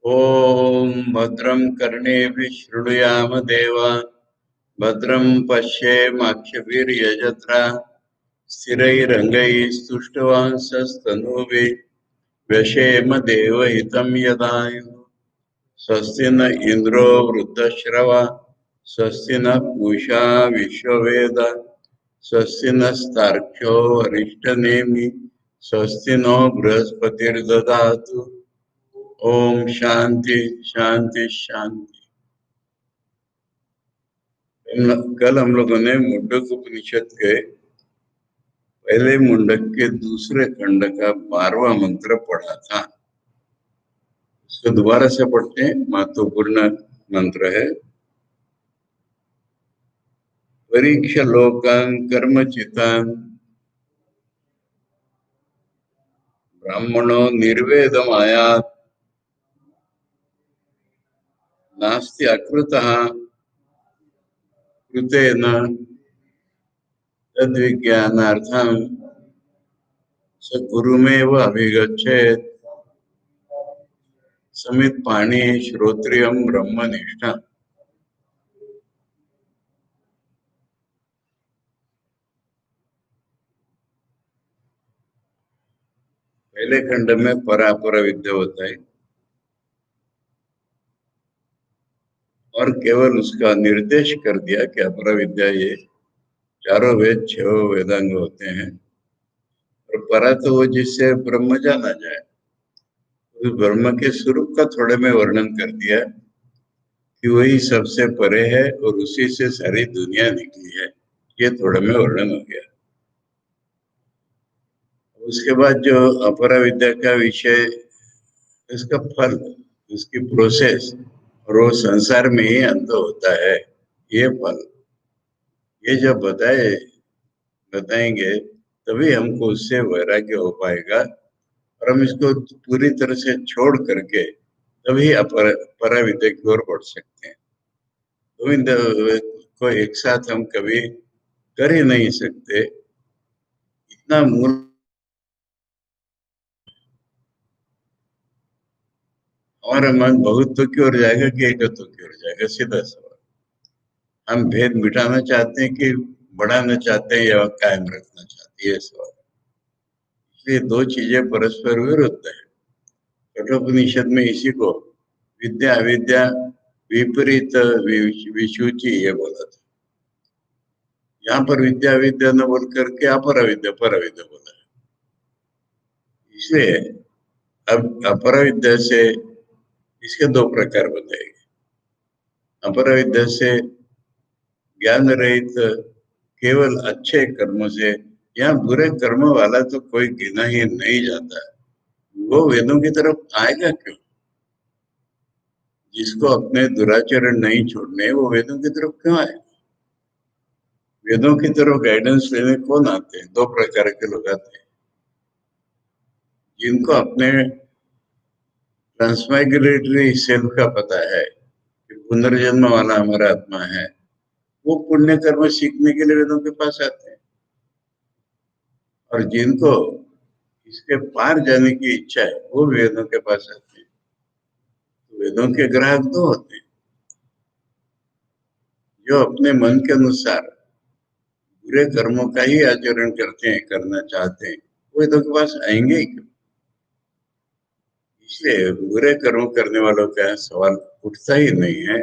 ओम भद्रं कर्णेभिः शृणुयाम देवा भद्रं पश्येमाक्षभिर्यजत्रा स्थिरैरङ्गैस्तुष्टुवांसस्तनूभिः व्यशेम देवहितं यदायुः स्वस्ति न इन्द्रो वृद्धश्रवा स्वस्ति न पूषा विश्ववेद स्वस्ति नस्तार्क्ष्यो अरिष्टनेमि स्वस्ति नो बृहस्पतिर्ददातु। ओम शांति शांति शांति। कल हम लोगों ने मुंडक उपनिषद के पहले मुंडक के दूसरे खंड का 12वां मंत्र पढ़ा था। उसको दोबारा से पढ़ते हैं। महत्वपूर्ण मंत्र है। परीक्ष लोकान कर्मचितान ब्राह्मणो निर्वेदमायात् नास्ति अकृतः कृतेन तद्विज्ञानार्थं स गुरुमेव अभिगच्छेत् समित पाणी श्रोत्रियम ब्रह्मनिष्ठा। पहले खंड में परापर विद्या होता है और केवल उसका निर्देश कर दिया कि अपर विद्या ये चारों वेद 6 वेदांग होते हैं। और परा तो वो जिससे ब्रह्म जाना जाए, उस ब्रह्म के स्वरूप का थोड़े में वर्णन कर दिया कि वही सबसे परे है और उसी से सारी दुनिया निकली है। ये थोड़े में वर्णन हो गया। उसके बाद जो अपरा विद्या का विषय, इसका फल, उसकी प्रोसेस, और वो संसार में ही अंत होता है। ये फल ये जब बताएंगे तभी हमको उससे वैराग्य हो पाएगा और हम इसको पूरी तरह से छोड़ करके तभी परा विद्या की ओर बढ़ सकते हैं। को एक साथ हम कभी कर ही नहीं सकते। इतना मूल हमारा मन बहुत्व की ओर जाएगा कि एकत्व की ओर जाएगा, सीधा सवाल। हम भेद मिटाना चाहते हैं कि बढ़ाना चाहते हैं या कायम रखना चाहते हैं, ये सवाल। इसलिए दो चीजें परस्पर विरुद्ध है। कठोपनिषद में इसी को विद्या अविद्या विपरीत विशुचि ये बोला था। यहाँ पर विद्या विद्या न बोल करके अपर विद्या पर विद्या बोला है। इसलिए अब अपर विद्या से इसके दो प्रकार बताएंगे। अपर विद्या से ज्ञान रहित केवल अच्छे कर्मों से, यहाँ बुरे कर्म वाला तो कोई गिना ही नहीं जाता। वो वेदों की तरफ आएगा क्यों? जिसको अपने दुराचरण नहीं छोड़ने, वो वेदों की तरफ क्यों आए? वेदों की तरफ गाइडेंस लेने कौन आते हैं? दो प्रकार के लोग आते हैं। जिनको अपने ट्रांसमाइग्रेटरी सेल्फ का पता है कि पुनर्जन्म वाला हमारा आत्मा है, वो पुण्य कर्म सीखने के लिए वेदों के पास आते हैं। और जिनको इसके पार जाने की इच्छा है, वो वेदों के पास आते हैं। तो वेदों के ग्राहक दो होते हैं। जो अपने मन के अनुसार बुरे कर्मों का ही आचरण करते हैं, करना चाहते हैं, वो वेदों के पास आएंगे ही क्यों? इसलिए बुरे कर्म करने वालों का सवाल उठता ही नहीं है।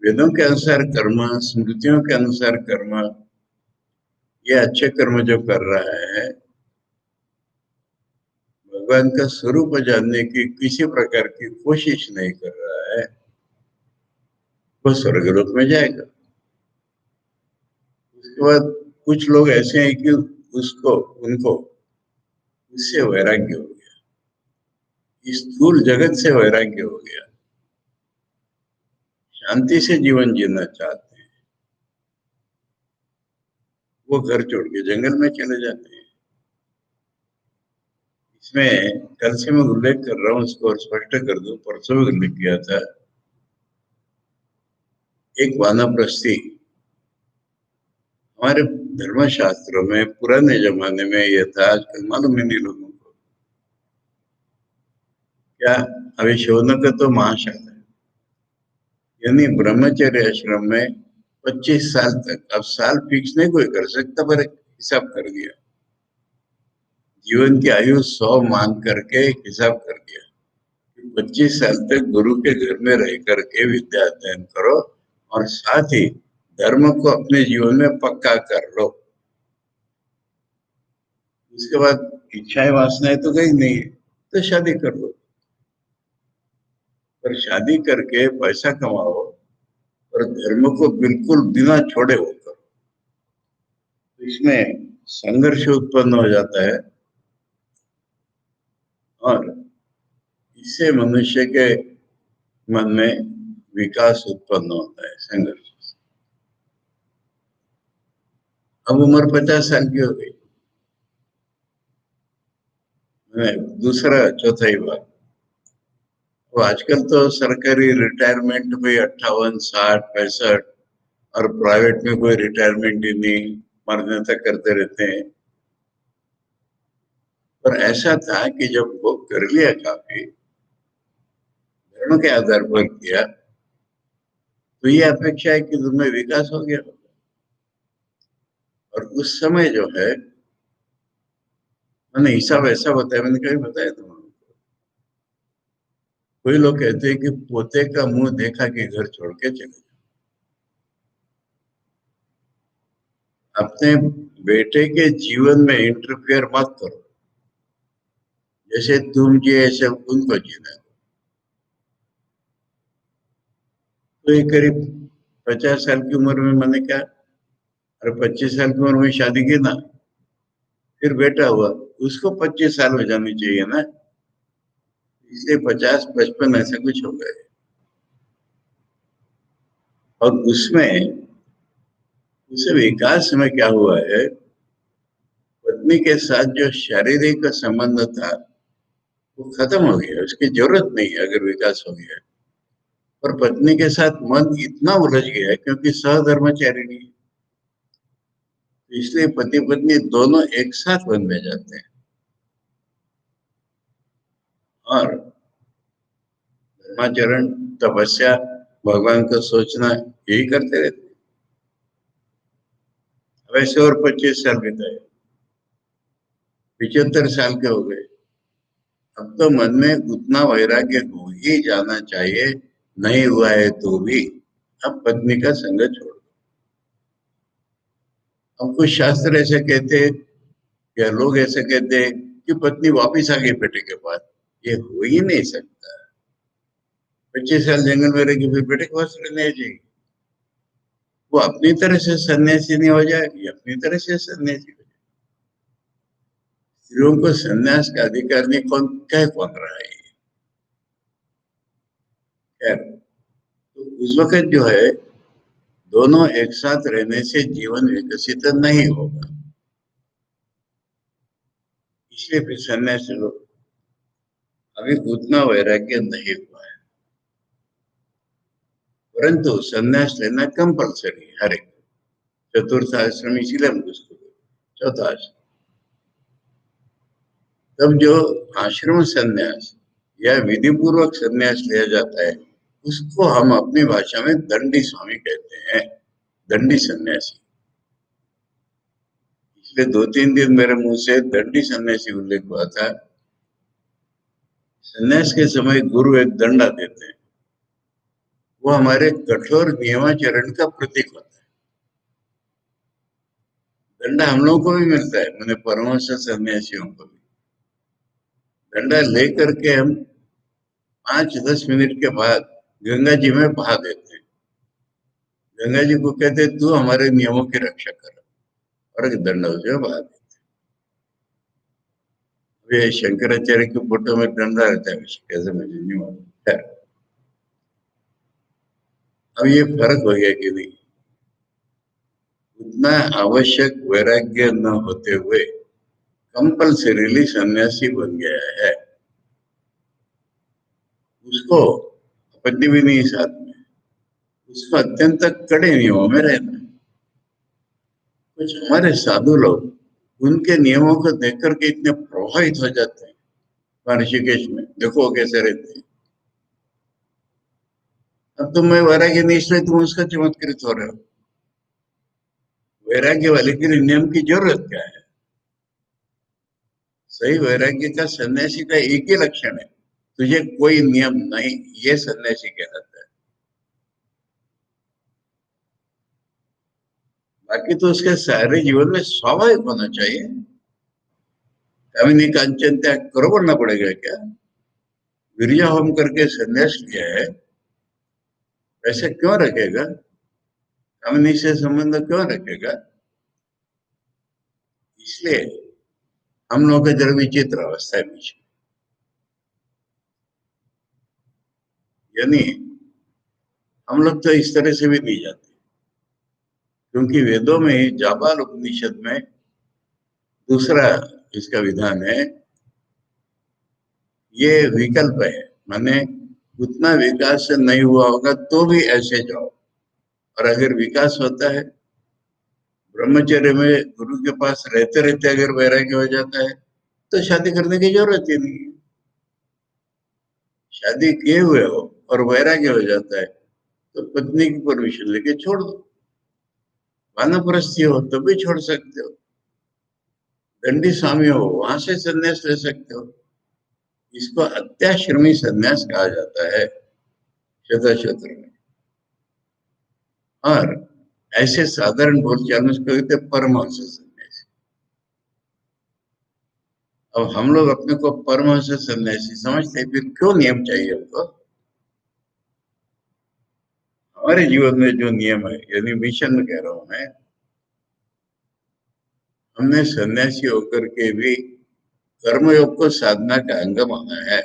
वेदों के अनुसार कर्म, स्मृतियों के अनुसार कर्म, ये अच्छे कर्म जो कर रहा है, भगवान का स्वरूप जानने की किसी प्रकार की कोशिश नहीं कर रहा है, वो स्वर्गलोक में जाएगा। उसके बाद कुछ लोग ऐसे हैं कि उनको उससे वैराग्य हो गया, इस स्थूल जगत से वैराग्य हो गया, शांति से जीवन जीना चाहते हैं, वो घर छोड़ के जंगल में चले जाते हैं। इसमें कल से मैं उल्लेख कर रहा हूँ, उसको और स्पष्ट कर दूं, परसों भी उल्लेख किया था। एक वानप्रस्थी हमारे धर्मशास्त्रों में पुराने जमाने में यह था, आजकल मालूम ही नहीं लोगों को। क्या अभी शौनक तो महाशाला है, यानी ब्रह्मचर्य आश्रम में 25 साल तक, अब साल फिक्स नहीं कोई कर सकता, पर हिसाब कर दिया, जीवन की आयु 100 मान करके हिसाब कर दिया कि 25 साल तक गुरु के घर में रह करके विद्या अध्ययन करो और साथ ही धर्म को अपने जीवन में पक्का कर लो। उसके बाद इच्छाएं वासनाएं तो कहीं नहीं है, तो शादी कर लो, पर शादी करके पैसा कमाओ और धर्म को बिल्कुल बिना छोड़े हो करो, तो इसमें संघर्ष उत्पन्न हो जाता है और इससे मनुष्य के मन में विकास उत्पन्न होता है, संघर्ष। अब उम्र 50 साल की हो गई, दूसरा चौथा ही बात, तो आजकल तो सरकारी रिटायरमेंट में 58, 60, 65 और प्राइवेट में कोई रिटायरमेंट ही नहीं, मरने तक करते रहते हैं। पर ऐसा था कि जब वो कर लिया काफी धर्म के आधार पर किया, तो ये अपेक्षा है कि तुम्हें विकास हो गया। और उस समय जो है, मैंने हिसाब ऐसा बताया, मैंने कभी बताया तुम्हें, कोई लोग कहते हैं कि पोते का मुंह देखा कि घर छोड़ के चले जाओ। अपने बेटे के जीवन में इंटरफेयर मत करो, जैसे तुम जिए ऐसे उनको जीना। तो ये करीब 50 साल की उम्र में मैंने कहा, अरे 25 साल की उम्र में शादी की ना, फिर बेटा हुआ, उसको 25 साल हो जानी चाहिए ना, इसलिए 50, 55 ऐसा कुछ हो गए। और उसमें उस विकास में क्या हुआ है, पत्नी के साथ जो शारीरिक संबंध था वो खत्म हो गया, उसकी जरूरत नहीं है अगर विकास हो गया। और पत्नी के साथ मन इतना उलझ गया है क्योंकि सहधर्मचारिणी है, इसलिए पति पत्नी दोनों एक साथ वन में जाते हैं और धर्माचरण, तपस्या, भगवान को सोचना, यही करते रहते हैं। वैसे और 25 साल बिताए, 75 साल के हो गए, अब तो मन में उतना वैराग्य हो ही जाना चाहिए, नहीं हुआ है तो भी अब पत्नी का संग छोड़। अब कुछ शास्त्र ऐसे कहते हैं या लोग ऐसे कहते हैं कि पत्नी वापिस आ गई बेटे के पास, ये हो ही नहीं सकता। 25 साल जंगल में रहेगी, फिर बेटे के पास रहने जाएगी, वो अपनी तरह से सन्यासी नहीं हो जाएगी, अपनी तरह से सन्यासी हो जाएगी। स्त्रियों को सन्यास का अधिकार नहीं, कौन रहा है। खैर, तो उस वक्त जो है, दोनों एक साथ रहने से जीवन विकसित नहीं होगा, इसलिए फिर सन्यासी लोग, अभी उतना वैराग्य नहीं हुआ है, परंतु सन्यास लेना कंपल्सरी है हर एक। चतुर्थ आश्रम इसीलिए हम उसको, चौथा आश्रम, तब जो आश्रम सन्यास या विधि पूर्वक सन्यास लिया जाता है, उसको हम अपनी भाषा में दंडी स्वामी कहते हैं, दंडी सन्यासी। इसलिए 2-3 दिन मेरे मुंह से दंडी सन्यासी उल्लेख हुआ था। सन्यास के समय गुरु एक दंडा देते हैं, वो हमारे कठोर नियमाचरण का प्रतीक होता है। दंडा हम लोगों को भी मिलता है, मैंने परमहंस सन्यासियों को भी डंडा लेकर के हम 5-10 मिनट के बाद गंगा जी में बहा देते हैं। गंगा जी को कहते हैं तू हमारे नियमों की रक्षा कर, और एक दंडा उसे बहा देते। ये शंकराचार्य की फोटो में डंडा रहता है, कैसे मुझे नहीं मालूम। खैर, अब ये फर्क हो गया कि नहीं, उतना आवश्यक वैराग्य न होते हुए कंपल्सरीली सन्यासी बन गया है, उसको आपत्ति भी नहीं साथ में, उसको अत्यंत कड़े नियमों में रहना है। कुछ हमारे साधु लोग उनके नियमों को देख करके इतने प्रभावित हो जाते हैं, ऋषिकेश में देखो वो कैसे रहते हैं। अब तुम में वैराग्य नहीं, इसलिए तुम उसका चमत्कृत हो रहे हो। वैराग्य वाले के लिए नियम की जरूरत क्या है? सही वैराग्य का सन्यासी का एक ही लक्षण है, तुझे कोई नियम नहीं, ये सन्यासी कहलाता है। बाकी तो उसके सारे जीवन में स्वाभाविक होना चाहिए। कामिनी कांचन त्याग करो बोलना पड़ेगा क्या? गिरजा होम करके संन्यास लिया है, वैसे क्यों रखेगा? कामिनी से संबंध क्यों रखेगा? इसलिए हम लोगों का जरा विचित्र अवस्था है बीच में। यानी हम लोग तो इस तरह से भी नहीं जाते, क्योंकि वेदों में ही जाबाल उपनिषद में दूसरा इसका विधान है, ये विकल्प है। माने उतना विकास नहीं हुआ होगा तो भी ऐसे जाओ, और अगर विकास होता है, ब्रह्मचर्य में गुरु के पास रहते रहते अगर वैराग्य हो जाता है, तो शादी करने की जरूरत ही नहीं है। शादी किए हुए हो और वैराग्य हो जाता है, तो पत्नी की परमिशन लेके छोड़ दो। वानप्रस्थी हो तो भी छोड़ सकते हो, दंडी स्वामी हो वहां से संन्यास ले सकते हो। इसको अत्याश्रमी संन्यास कहा जाता है शतक्षेत्र में। और ऐसे साधारण बोलचाल में उसको कहते परमहंस संन्यासी। अब हम लोग अपने को परमहंस सन्यासी समझते हैं, फिर क्यों नियम चाहिए हमको? हमारे जीवन में जो नियम है, यानी मिशन में कह रहा हूं मैं, हमने सन्यासी होकर के भी कर्मयोग को साधना का अंग माना है।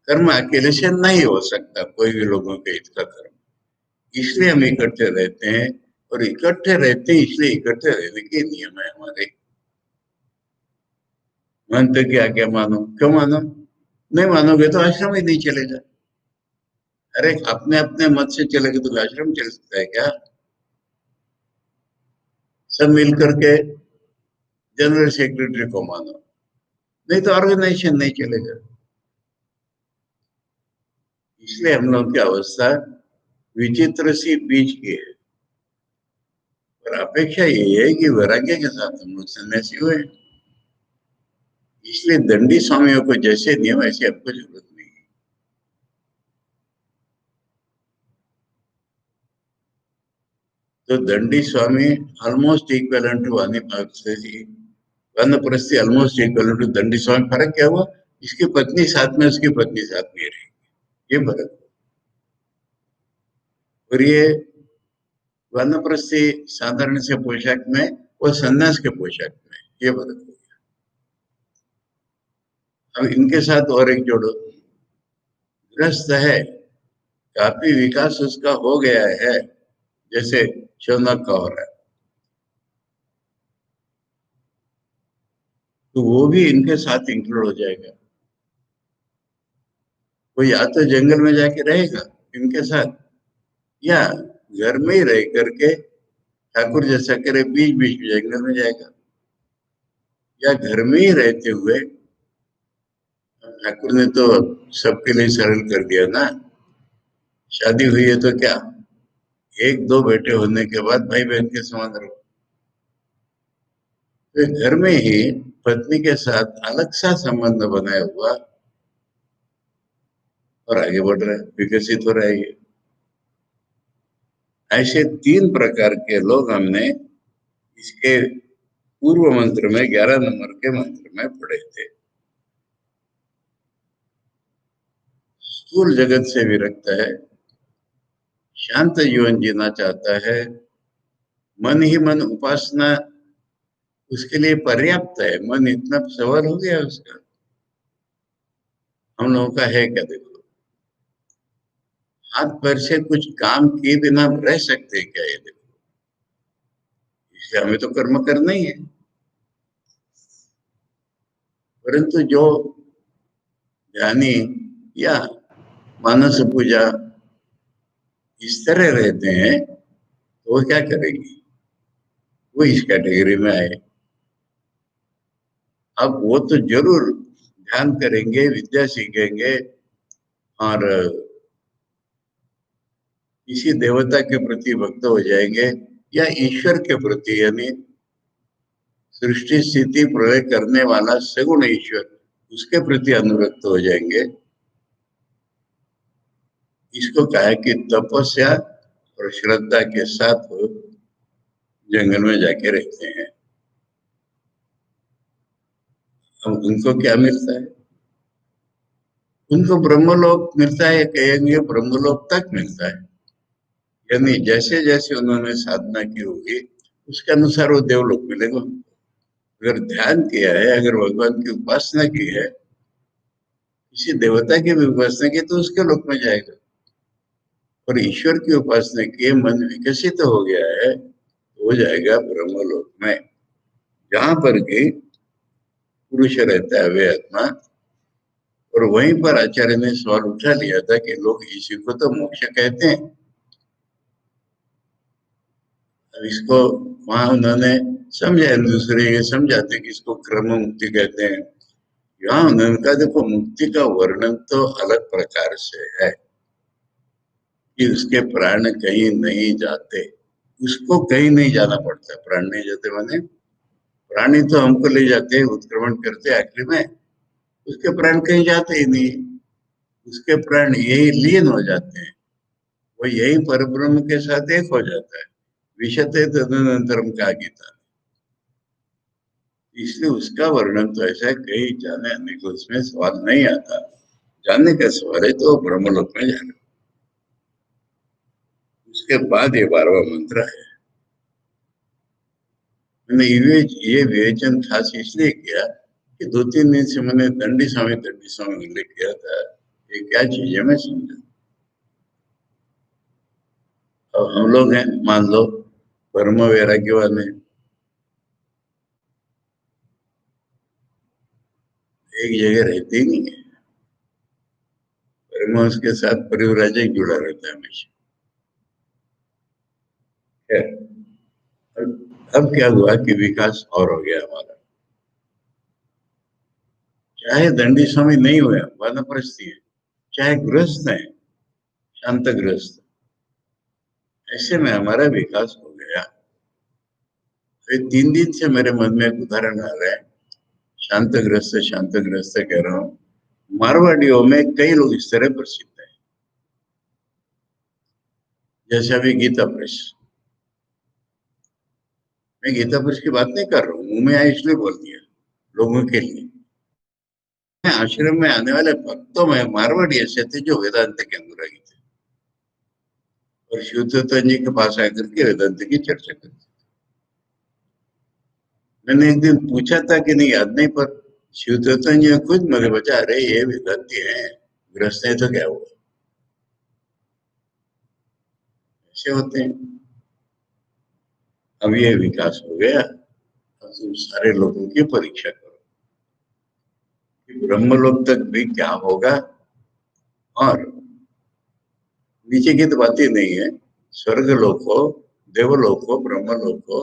कर्म अकेले से नहीं हो सकता, कोई भी लोगों के हित का कर्म, इसलिए हम इकट्ठे रहते हैं। और इकट्ठे रहते हैं इसलिए इकट्ठे रहने के नियम है हमारे। मानते कि आज्ञा मानो, क्यों मानो? नहीं मानोगे तो आश्रम ही नहीं चलेगा। अरे अपने अपने मत से चलेगा तो आश्रम चल सकता है क्या? सब मिल करके जनरल सेक्रेटरी को मानो, नहीं तो ऑर्गेनाइजेशन नहीं चलेगा। इसलिए हम लोग की अवस्था विचित्र सी बीच की है। और अपेक्षा यही है कि वैराग्य के साथ हम लोग सन्यासी हुए। इसलिए दंडी स्वामियों को जैसे नियम ऐसे आपको जरूरत नहीं है। तो Dandi Swami almost equal to vanaprasthi almost equal to Dandi Swami. फर्क क्या हुआ? इसकी पत्नी साथ में, उसकी पत्नी साथ में रहेगी, ये फर्क। और ये वानप्रस्थी साधारण से पोशाक में, वो सन्यास के पोशाक में, ये फर्क हो गया। अब इनके साथ और एक जोड़ो, ग्रस्त है, काफी विकास उसका हो गया है, जैसे शौनक का हो रहा है, तो वो भी इनके साथ इंक्लूड हो जाएगा। वो या तो जंगल में जाके रहेगा इनके साथ, या घर में ही रह करके ठाकुर जैसा करे बीच बीच में जंगल में जाएगा, या घर में ही रहते हुए, ठाकुर ने तो सबके लिए सरल कर दिया ना। शादी हुई है तो क्या, एक दो बेटे होने के बाद भाई बहन के समान रहो। तो घर में ही पत्नी के साथ अलग सा संबंध बनाया हुआ और आगे बढ़ रहा है, विकसित हो रहा है ये। ऐसे तीन प्रकार के लोग हमने इसके पूर्व मंत्र में 11 नंबर के मंत्र में पढ़े थे। स्थूल जगत से विरक्त है, शांत जीवन जीना चाहता है, मन ही मन उपासना उसके लिए पर्याप्त है, मन इतना सवार हो गया उसका। हम लोगों का है क्या? देखो, हाथ पैर से कुछ काम किए बिना हम रह सकते हैं क्या? ये देखो, इसलिए हमें तो कर्म करना ही है। परंतु जो ज्ञानी या मानस पूजा इस तरह रहते हैं, तो वो क्या करेगी? वो इस कैटेगरी में आए। अब वो तो जरूर ध्यान करेंगे, विद्या सीखेंगे और किसी देवता के प्रति भक्त हो जाएंगे या ईश्वर के प्रति, यानी सृष्टि स्थिति प्रलय करने वाला सगुण ईश्वर, उसके प्रति अनुरक्त हो जाएंगे। इसको कहा है कि तपस्या और श्रद्धा के साथ जंगल में जाके रहते हैं। अब उनको क्या मिलता है? उनको ब्रह्मलोक मिलता है, कहेंगे ब्रह्मलोक तक मिलता है। यानी जैसे जैसे उन्होंने साधना की होगी उसके अनुसार वो देवलोक मिलेगा। अगर ध्यान किया है, अगर भगवान की उपासना की है, किसी देवता की भी उपासना की, तो उसके लोक में जाएगा। और ईश्वर की उपासना की, मन विकसित हो गया है, हो जाएगा ब्रह्मलोक में, जहां पर कि पुरुष रहता है वे आत्मा। और वहीं पर आचार्य ने सवाल उठा लिया था कि लोग इसी को तो मोक्ष कहते हैं। अब इसको वहां उन्होंने समझा, दूसरे ये समझाते कि इसको क्रम मुक्ति कहते हैं। यहाँ उन्होंने कहा देखो, मुक्ति का वर्णन तो अलग प्रकार से है कि उसके प्राण कहीं नहीं जाते, उसको कहीं नहीं जाना पड़ता। प्राण नहीं जाते माने प्राणी तो हमको ले जाते हैं, उत्क्रमण करते हैं आखिरी में, उसके प्राण कहीं जाते ही नहीं। उसके प्राण यही लीन हो जाते हैं, वो यही परब्रह्म के साथ एक हो जाता है। विशते तदनंतरम कहा गीता। इसलिए उसका वर्णन तो ऐसा है, कहीं जाने आने को उसमें सवाल नहीं आता। जानने का सवाल है तो ब्रह्मलोक में जाना। उसके बाद ये 12वां मंत्र है। मैंने ये विवेचन खास इसलिए किया कि 2-3 दिन से मैंने दंडी स्वामी उल्लेख किया था, ये क्या चीज है मैं समझा। अब हम लोग हैं, मान लो ब्रह्म वैराग्य वाले, एक जगह रहते ही नहीं है। ब्रह्म उसके साथ परिव्राजक जुड़ा रहता है हमेशा। अब क्या हुआ कि विकास और हो गया हमारा। चाहे दंडी स्वामी नहीं हुए, वानप्रस्थी है, चाहे गृहस्थ है, शांत गृहस्थ, ऐसे में हमारा विकास हो गया। फिर 3 दिन से मेरे मन में एक उदाहरण आ रहा है, शांत ग्रस्त कह रहा हूँ। मारवाड़ियों में कई लोग इस तरह प्रसिद्ध है, जैसे अभी गीता प्रेस। मैं गीता प्रेस की बात नहीं कर रहा हूँ, मुंह में आया इसलिए बोल दिया लोगों के लिए। आश्रम में आने वाले भक्तों में मारवाड़ी ऐसे थे जो वेदांत के अनुरागी थे और शिवचैतन्य जी के पास आकर के वेदांत की चर्चा करते। मैंने एक दिन पूछा था कि नहीं, याद नहीं, पर शिवचैतन्य जी खुद मुझे बचा, अरे ये वेदांती है, गृहस्थ है तो क्या हुआ, ऐसे होते हैं। अब ये विकास हो गया। अब तुम सारे लोगों की परीक्षा करो कि ब्रह्मलोक तक भी क्या होगा। और नीचे की तो बात ही नहीं है, स्वर्ग लोक हो, देवलोक हो, ब्रह्मलोक हो,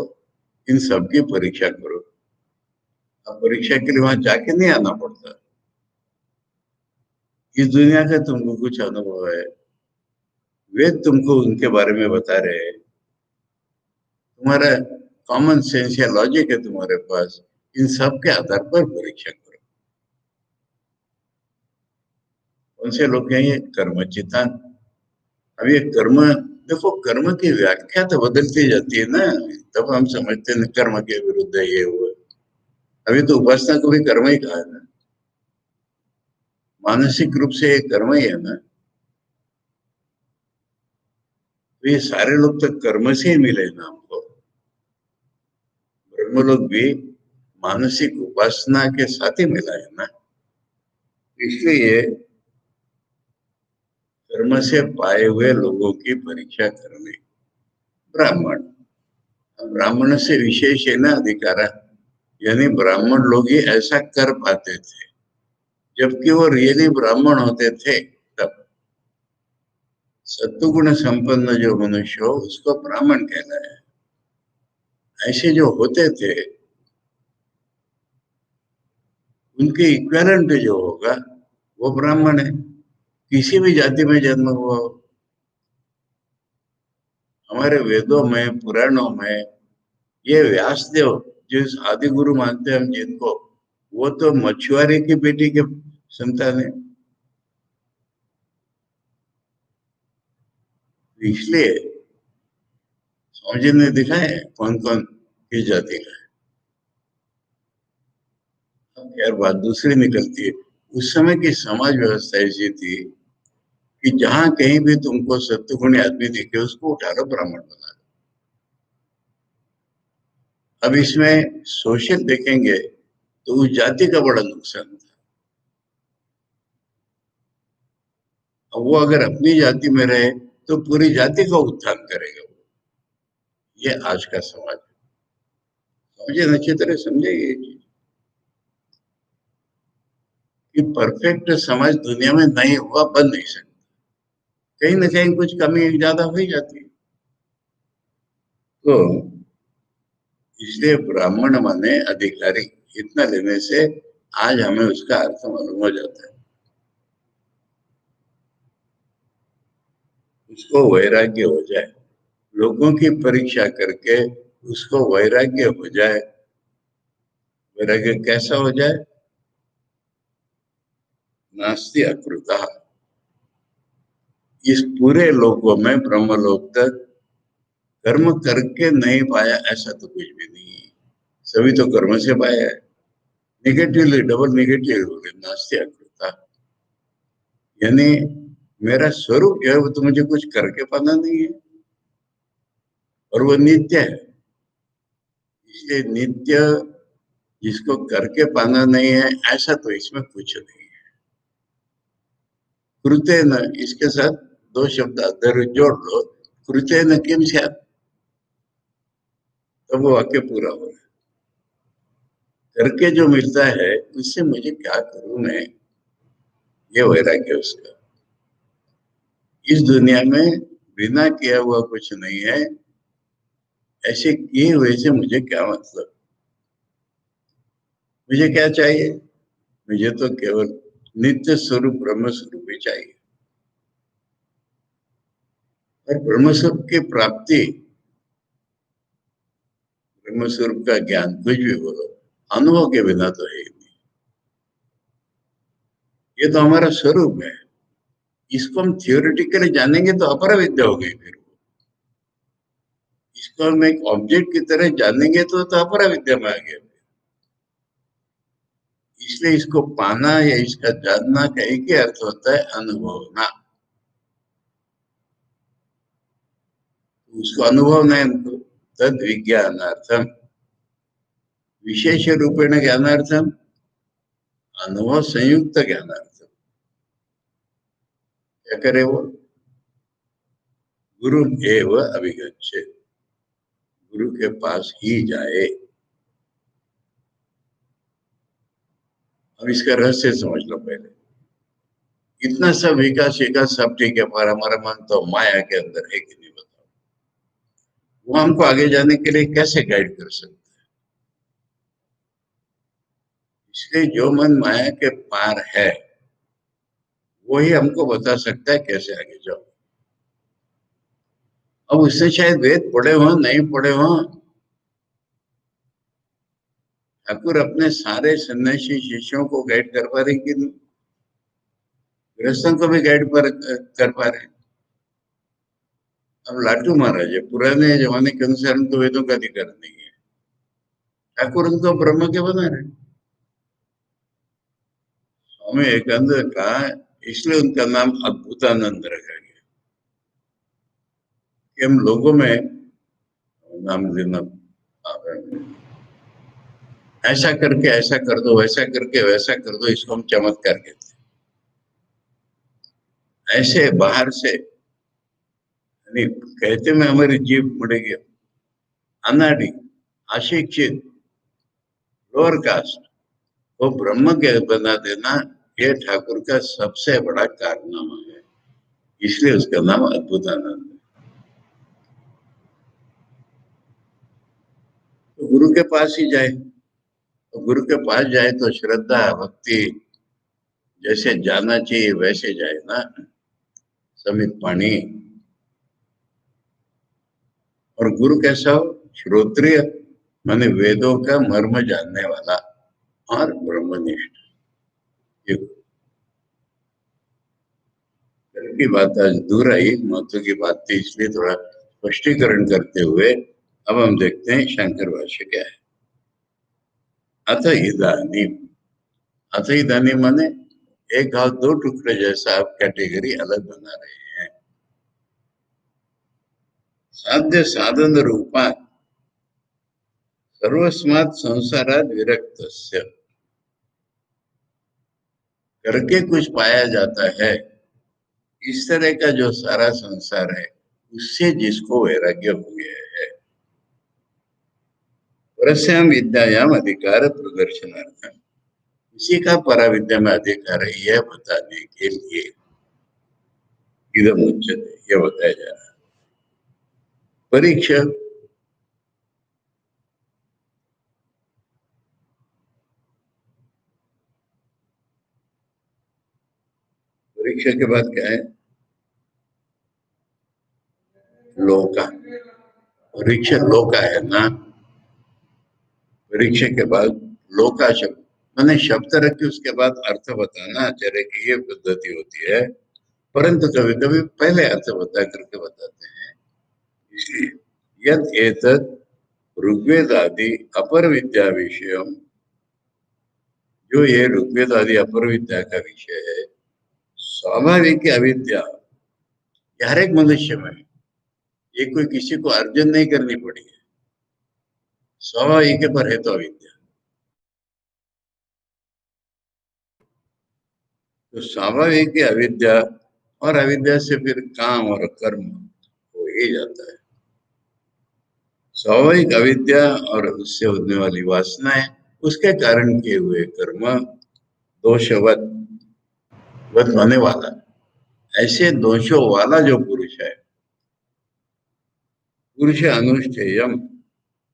इन सब की परीक्षा करो। अब परीक्षा के लिए वहां जाके नहीं आना पड़ता। इस दुनिया का तुमको कुछ अनुभव है, वेद तुमको उनके बारे में बता रहे हैं, तुम्हारा कॉमन सेंस या लॉजिक है तुम्हारे पास, इन सब के आधार पर परीक्षा करो। कौन से लोग कहेंगे कर्मचितान। अब ये कर्म, देखो कर्म की व्याख्या तो बदलती जाती है ना, तब हम समझते हैं कर्म के विरुद्ध है ये हुआ। अभी तो उपासना को भी कर्म ही कहा है ना, मानसिक रूप से ये कर्म ही है ना। तो ये सारे लोग तो कर्म से ही मिले ना हमको। ब्रह्म लोग भी मानसिक उपासना के साथ ही मिला है ना। इसलिए कर्म से पाए हुए लोगों की परीक्षा करनी। ब्राह्मण, ब्राह्मण से विशेष है ना अधिकार, यानी ब्राह्मण लोग ही ऐसा कर पाते थे, जबकि वो रियली ब्राह्मण होते थे तब। सत्वगुण संपन्न जो मनुष्य हो उसको ब्राह्मण कहना है। ऐसे जो होते थे उनके इक्विवेलेंट जो होगा वो ब्राह्मण है, किसी भी जाति में जन्म हुआ हो। हमारे वेदों में, पुराणों में ये व्यासदेव जिस आदि गुरु मानते हैं हम जिनको, वो तो मछुआरे की बेटी के संतान है। इसलिए स्वामी जी ने दिखाया है कौन कौन किस जाति का है। अब यार बात दूसरी निकलती है, उस समय की समाज व्यवस्था ऐसी थी कि जहां कहीं भी तुमको सत्गुणी आदमी दिखे उसको उठा लो, ब्राह्मण बना लो। अब इसमें सोशल देखेंगे तो उस जाति का बड़ा नुकसान था। अब वो अगर अपनी जाति में रहे तो पूरी जाति का उत्थान करेगा वो। ये आज का समाज है। मुझे अच्छी तरह समझे ये चीज कि परफेक्ट समाज दुनिया में नहीं हुआ, बन नहीं सकता। कहीं ना कहीं कुछ कमी ज्यादा हो ही जाती है। तो इसलिए ब्राह्मण माने अधिकारी, इतना लेने से आज हमें उसका अर्थ मालूम हो जाता है। उसको वैराग्य हो जाए, लोगों की परीक्षा करके उसको वैराग्य हो जाए। वैराग्य कैसा हो जाए? नास्ति अकृतः, इस पूरे लोकों में ब्रह्मलोक तक कर्म करके नहीं पाया ऐसा तो कुछ भी नहीं है। सभी तो कर्म से पाया है। निगेटिवली, डबल निगेटिव हो गए, नास्ति अकृतः। यानी मेरा स्वरूप जो है वो तो मुझे कुछ करके पाना नहीं है, और वो नित्य है। इसलिए नित्य जिसको करके पाना नहीं है ऐसा तो इसमें कुछ नहीं है। कृतेन, इसके साथ दो शब्द अधर जोड़ लो, कृतेन किम स्यात्, तब वो वाक्य पूरा हो रहा है। करके जो मिलता है उससे मुझे क्या करूं मैं, ये वैराग्य उसका। इस दुनिया में बिना किया हुआ कुछ नहीं है, ऐसे किए हुए से मुझे क्या मतलब। मुझे क्या चाहिए? मुझे तो केवल नित्य स्वरूप ब्रह्म स्वरूप ही चाहिए। और ब्रह्म स्वरूप की प्राप्ति, ब्रह्म स्वरूप का ज्ञान, कुछ भी बोलो, अनुभव के बिना तो है ही नहीं। ये तो हमारा स्वरूप है। इसको हम थियोरिटिकली जानेंगे तो अपरा विद्या हो गई। फिर इसको हम एक ऑब्जेक्ट की तरह जानेंगे तो अपरा विद्या में आ गया। इसलिए इसको पाना या इसका जानना का एक ही अर्थ होता है, अनुभवना। उसको अनुभव नहीं हमको, तद विज्ञानार्थम, विशेष रूपेण ज्ञानार्थम, अनुभव संयुक्त ज्ञानार्थम। क्या करे वो? गुरु एव अभिगच्छेत्, गुरु के पास ही जाए। अब इसका रहस्य समझ लो पहले। इतना सब विकास विकास सब ठीक है, पर हमारा मन तो माया के अंदर है कि नहीं, बताओ। वो हमको आगे जाने के लिए कैसे गाइड कर सकते? इसलिए जो मन माया के पार है वही हमको बता सकता है कैसे आगे जाओ। अब उससे शायद वेद पढ़े हो नहीं पढ़े हो, ठाकुर अपने सारे सन्यासी शिष्यों को गाइड कर पा रहे कि नहीं? गृहस्थों को भी गाइड कर पा रहे। अब लाटू महाराज है, पुराने जमाने के अनुसार उनको वेदों का अधिकार नहीं है, ठाकुर उनको ब्रह्म के बना रहे। स्वामी विवेकानंद का इसलिए उनका नाम अद्भुतानंद रखा गया कि हम लोगों में नाम लेना, ऐसा करके ऐसा कर दो, वैसा करके वैसा कर दो, इसको हम चमत्कार कहते हैं। ऐसे बाहर से कहते में हमारी जीव मुड़ेगी। अनाड़ी, अशिक्षित, लोअर कास्ट को ब्रह्म के बना देना, ये ठाकुर का सबसे बड़ा कारनामा है। इसलिए उसका नाम अद्भुतानंद है। तो गुरु के पास ही जाए, तो गुरु के पास जाए तो श्रद्धा भक्ति जैसे जाना चाहिए वैसे जाए ना, समित पाणी। और गुरु कैसा हो? श्रोत्रिय, माने वेदों का मर्म जानने वाला और ब्रह्मनिष्ठ। ये की बात आज दूर आई, महत्व की बात थी, इसलिए थोड़ा स्पष्टीकरण करते हुए अब हम देखते हैं शंकर भाष्य क्या है। अथ इदानी, अथ इदानी माने एक घाव दो टुकड़े जैसा आप कैटेगरी अलग बना रहे हैं। साध्य साधन रूपा सर्वस्मात् संसारात् विरक्तस्य, करके कुछ पाया जाता है इस तरह का जो सारा संसार है, उससे जिसको वैराग्य हो गया है, परस्याम विद्यायाम अधिकार प्रदर्शनार्थम, इसी का पराविद्या में अधिकार है यह बताने के लिए इदम उच्यते, यह बताया जा रहा है। परीक्षा, परीक्षा के बाद क्या है? लोका, परीक्षा लोका है ना, परीक्षा के बाद लोका शब्द मैंने शब्द रख के उसके बाद अर्थ बताना आचार्य की ये पद्धति होती है, परंतु कभी कभी पहले अर्थ बता करके बताते हैं। इसलिए यद एतत् ऋग्वेद आदि अपर विद्या विषय, जो ये ऋग्वेद आदि अपर विद्या का विषय है, स्वाभाविक अविद्या हर एक मनुष्य में, ये कोई किसी को अर्जन नहीं करनी पड़ी है, स्वाभाविक पर है तो अविद्या। तो स्वाभाविक अविद्या और अविद्या से फिर काम और कर्म हो ही जाता है। स्वाभाविक अविद्या और उससे होने वाली वासनाएं, उसके कारण किए हुए कर्म दोषवत वत होने वाला, ऐसे दोषों वाला जो पुरुष है, पुरुष अनुष्ठेयम,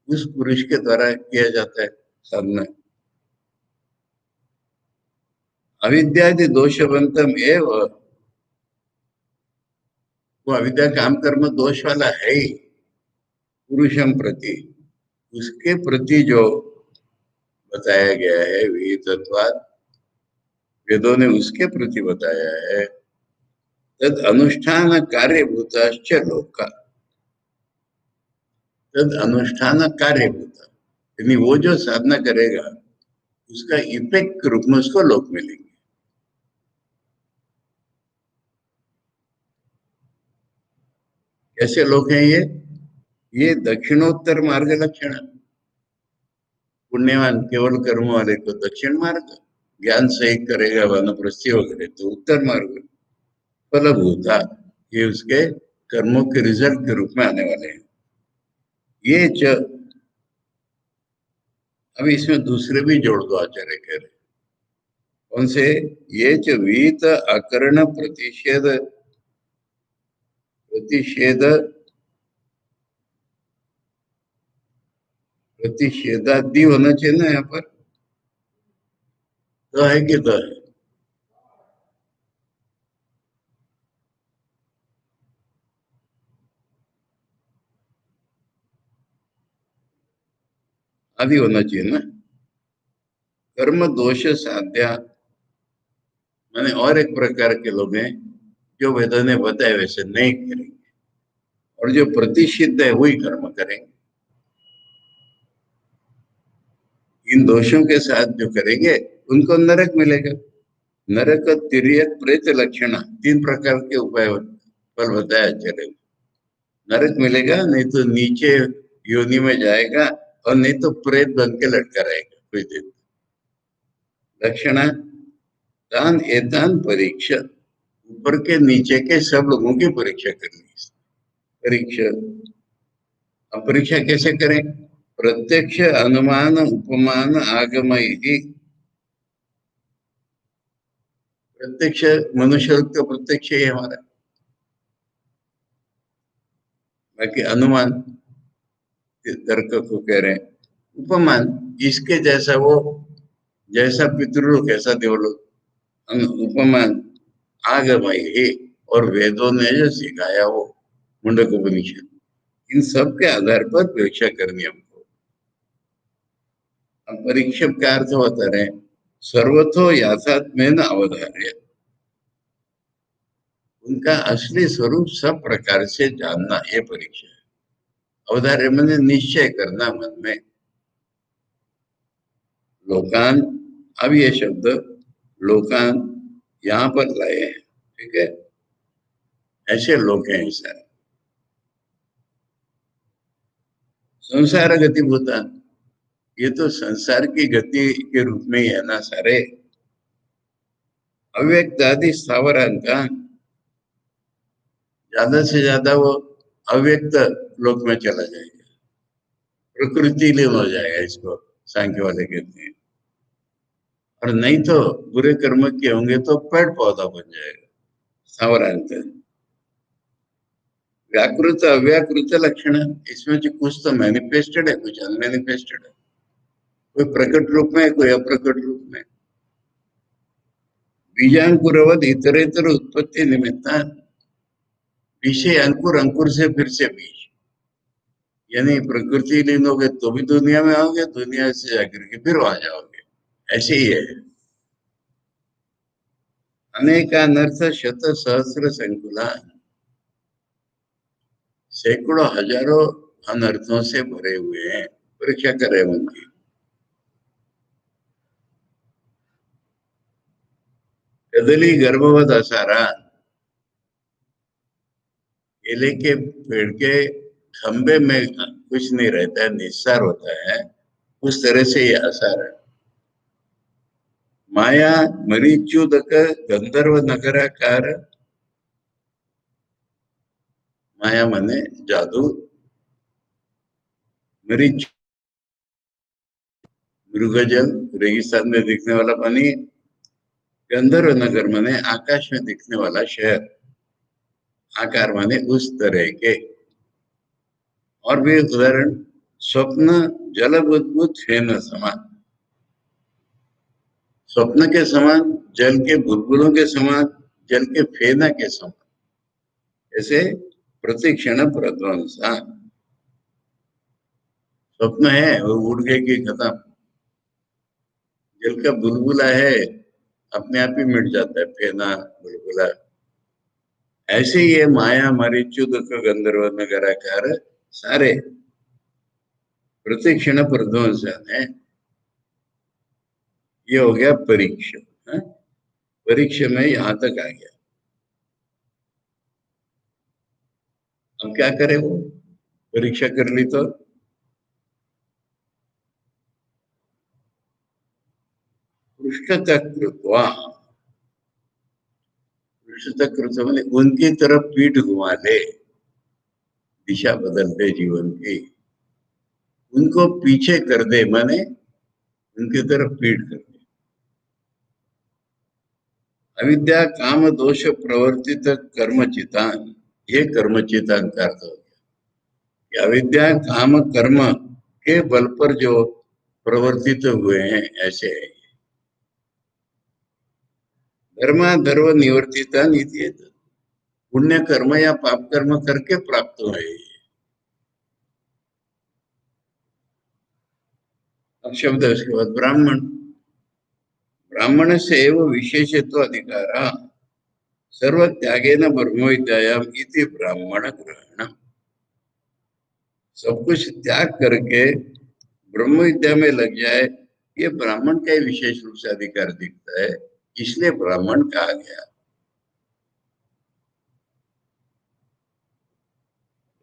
उस पुरुष के द्वारा किया जाता है साधना। अविद्यादि दोषवंतम एव, वो अविद्या काम कर्म दोष वाला है ही पुरुषम प्रति, उसके प्रति जो बताया गया है विहितत्वात्, वेदों ने उसके प्रति बताया है, तद अनुष्ठान कार्यभूताश्च लोका, तद अनुष्ठान कार्यभूता, यानी वो जो साधना करेगा उसका इफेक्ट के रूप में उसको लोक मिलेंगे। कैसे लोक हैं ये दक्षिणोत्तर मार्ग लक्षण, पुण्यवान केवल कर्म वाले को दक्षिण मार्ग, ज्ञान सही करेगा वानप्रस्थी वगैरह तो उत्तर मार्ग। फलभूता, ये उसके कर्मों के रिजल्ट के रूप में आने वाले हैं। ये च, अब इसमें दूसरे भी जोड़ दो आचार्य कह रहे, कौन से? ये च वीत अकर्ण प्रतिषेध, प्रतिषेध प्रतिषेधादि होना चाहिए ना यहाँ पर, तो है कि तो है? आदि होना चाहिए ना। कर्म दोष साध्या, माने और एक प्रकार के लोग हैं जो वेदों ने बताए वैसे नहीं करेंगे, और जो प्रतिषिद्ध है वही कर्म करेंगे। इन दोषों के साथ जो करेंगे उनको नरक मिलेगा। नरक, तिर्यक, प्रेत लक्षण, तीन प्रकार के उपाय फल बताया चले। नरक मिलेगा, नहीं तो नीचे योनि में जाएगा, और नहीं तो प्रेत बन के लटका रहेगा कोई दिन। लक्षण तान एतान परीक्षा, ऊपर के नीचे के सब लोगों की परीक्षा करनी। परीक्षा, अब परीक्षा कैसे करें? प्रत्यक्ष अनुमान उपमान आगमय ही, प्रत्यक्ष मनुष्य का प्रत्यक्ष ही हमारा, बाकी अनुमान तर्क को कह रहे हैं, उपमान, इसके जैसा वो, जैसा पितृलोक ऐसा देवलोक। उपमान आगमय है, और वेदों ने जो सिखाया वो मुंडक उपनिषद, इन सब के आधार पर परीक्षा करनी हमको। अब परीक्षा का अर्थ होता रहे सर्वतो याथात्म्येन अवधार्य, उनका असली स्वरूप सब प्रकार से जानना, ये परीक्षा है। अवधार्य मैंने निश्चय करना मन में। लोकान, अब ये शब्द लोकान यहाँ पर लाए हैं, ठीक है। ऐसे लोग हैं ऐसा, संसार गति भूता, ये तो संसार की गति के रूप में ही है ना सारे। अव्यक्त आदि स्थावरांका, ज्यादा से ज्यादा वो अव्यक्त लोक में चला जाएगा, प्रकृति लीन हो जाएगा, इसको सांख्य वाले कहते हैं। और नहीं तो बुरे कर्म किए होंगे तो पेड़ पौधा बन जाएगा, स्थावरांत। व्याकृत अव्याकृत लक्षण, इसमें जो कुछ तो मैनिफेस्टेड है, कुछ अनमैनिफेस्टेड है, कोई प्रकट रूप में, कोई अप्रकट रूप में। बीजांकुरवद इतरेतर उत्पत्ति निमित्त, विषय अंकुर, अंकुर से फिर से बीज, यानी प्रकृति लीन हो गए तो भी दुनिया में आओगे, दुनिया से जाकर के फिर वहां जाओगे, ऐसे ही है। अनेकानर्थ शत सहस्र संकुला, सैकड़ों हजारों अनर्थों से भरे हुए हैं, परीक्षा कर रहे हैं उनकी। कदली गर्भवत असारा, केले के पेड़ के खंबे में कुछ नहीं रहता है, निस्सार होता है, उस तरह से ये आसार है। माया मरीच्युदक गंधर्व नगराकार, माया माने जादू, मरीच मृगजल, रेगिस्तान में दिखने वाला पानी, गंधर्व नगर माने आकाश में दिखने वाला शहर, आकार माने उस तरह के। और भी उदाहरण, स्वप्न जल बुद्बुद फेन समान, स्वप्न के समान, जल के बुलबुलों के समान, जल के फेना के समान, ऐसे प्रतिक्षण प्रध्वंसा, स्वप्न है वो उड़ गए कि खत्म, जल का बुलबुला है अपने आप ही मिट जाता है, फेना बुलबुला। ऐसे ही है माया मरीचु दुख गंधर्व नगराकार, सारे प्रतिक्षण प्रध्वंसन है। ये हो गया परीक्षा, है? परीक्षा में यहां तक आ गया। अब क्या करे वो, परीक्षा कर ली तो पृष्ठतः कृत्वा, पृष्ठतः कृत्वा मैंने उनकी तरफ पीठ घुमा ले, दिशा बदल दे जीवन की, उनको पीछे कर दे, माने उनकी तरफ पीठ कर दे। अविद्या काम दोष प्रवर्तित कर्मचितान, ये कर्मचितान का अर्थ हो गया। अविद्या काम कर्म के बल पर जो प्रवर्तित हुए हैं, ऐसे है। धर्म निवर्तिता नीति, पुण्य कर्म या पाप कर्म करके प्राप्त हुए। अब शब्द है उसके बाद ब्राह्मण, ब्राह्मण से एवं विशेषत्व अधिकारा सर्व त्यागेन ब्रह्म विद्यायाम इति ब्राह्मण ग्रहण, सब कुछ त्याग करके ब्रह्म विद्या में लग जाए, ये ब्राह्मण का ही विशेष रूप से अधिकार दिखता है, इसलिए ब्राह्मण कहा गया।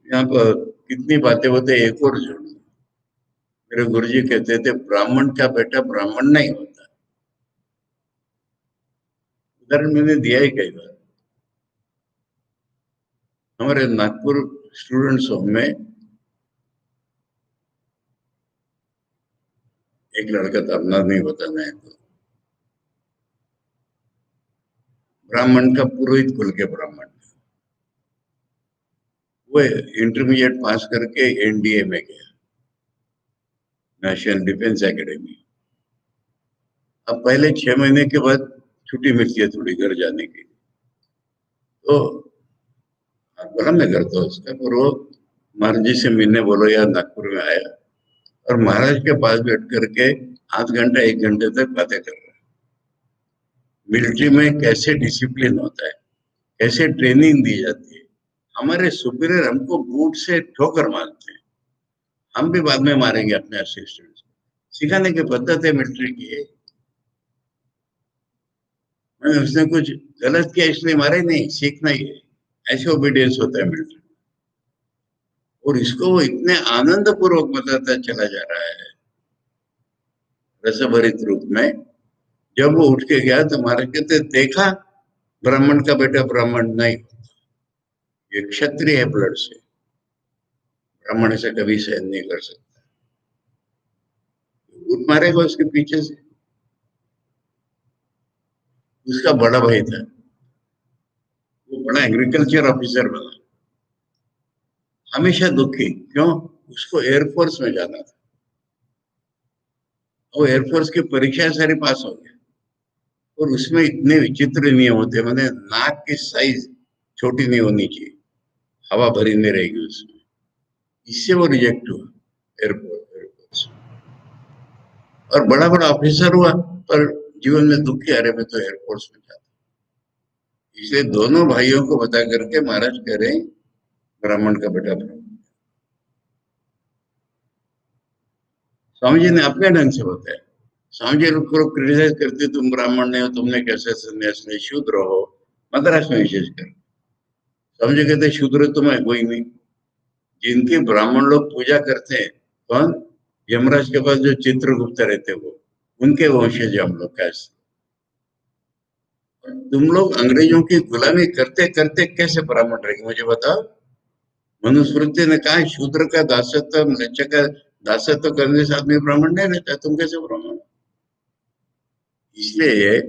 यहाँ पर कितनी बातें होते, एक और जोड़, मेरे गुरुजी कहते थे ब्राह्मण का बेटा ब्राह्मण नहीं होता। उदाहरण मैंने दिया ही कई बार। हमारे नागपुर स्टूडेंट्स होम में एक लड़का था, अपना नहीं बताना है तो, ब्राह्मण का पुरोहित कुल के ब्राह्मण, वो इंटरमीडिएट पास करके एनडीए में गया, नेशनल डिफेंस एकेडमी। अब पहले 6 महीने के बाद छुट्टी मिलती है थोड़ी घर जाने की, तो बोला मैं करता हूँ उसका, और वो महाराज जी से मिलने बोलो यार नागपुर में आया, और महाराज के पास बैठ करके आध घंटा 1 घंटे तक बातें कर रहा है। मिलिट्री में कैसे डिसिप्लिन होता है, कैसे ट्रेनिंग दी जाती है। हमारे सुपीरियर हमको बूट से ठोकर मारते हैं, हम भी बाद में मारेंगे अपने असिस्टेंट को। सिखाने की पद्धत है मिलिट्री की। उसने कुछ गलत किया इसलिए मारे नहीं, सीखना ही है। ऐसे ओबीडियंस होता है मिलिट्री। और इसको वो इतने आनंद पूर्वक बताता चला जा रहा है रसभरित रूप में। जब वो उठ के गया तो महाराज कहते देखा, ब्राह्मण का बेटा ब्राह्मण नहीं, ये क्षत्रिय है ब्लड से, ब्राह्मण से कभी सहन नहीं कर सकता। उठ मारेगा उसके पीछे से। उसका बड़ा भाई था, वो बड़ा एग्रीकल्चर ऑफिसर बना, हमेशा दुखी। क्यों? उसको एयरफोर्स में जाना था, वो एयरफोर्स की परीक्षा सारी पास हो गया, और उसमें इतने विचित्र नियम होते, मैंने नाक की साइज छोटी नहीं होनी चाहिए, हवा भरी नहीं रहेगी उसमें, इससे वो रिजेक्ट हुआ एयरफोर्स। और बड़ा बड़ा ऑफिसर हुआ, पर जीवन में दुखी, अरे मैं तो एयरफोर्स में जाता। इसलिए दोनों भाइयों को बता करके महाराज कह रहे ब्राह्मण का बेटा ब्राह्मण। स्वामी जी ने अपने ढंग से बताया। स्वामी जी को क्रिटिसाइज करते तुम ब्राह्मण नहीं हो, तुमने कैसे संन्यास नहीं, शूद्र हो, मद्रास में विशेषकर। स्वामी जी कहते शूद्र तो मैं कोई नहीं, जिनकी ब्राह्मण लोग पूजा करते हैं, कौन? यमराज के पास जो चित्रगुप्त रहते वो, उनके वंशज हम लोग। कैसे तुम लोग अंग्रेजों की गुलामी करते करते कैसे ब्राह्मण रहेंगे, मुझे बताओ। मनुस्मृति ने कहा शूद्र का दासत्व, म्लेच्छ का दासत्व करने से आदमी ब्राह्मण नहीं रहता, तुम कैसे ब्राह्मण? इसलिए ये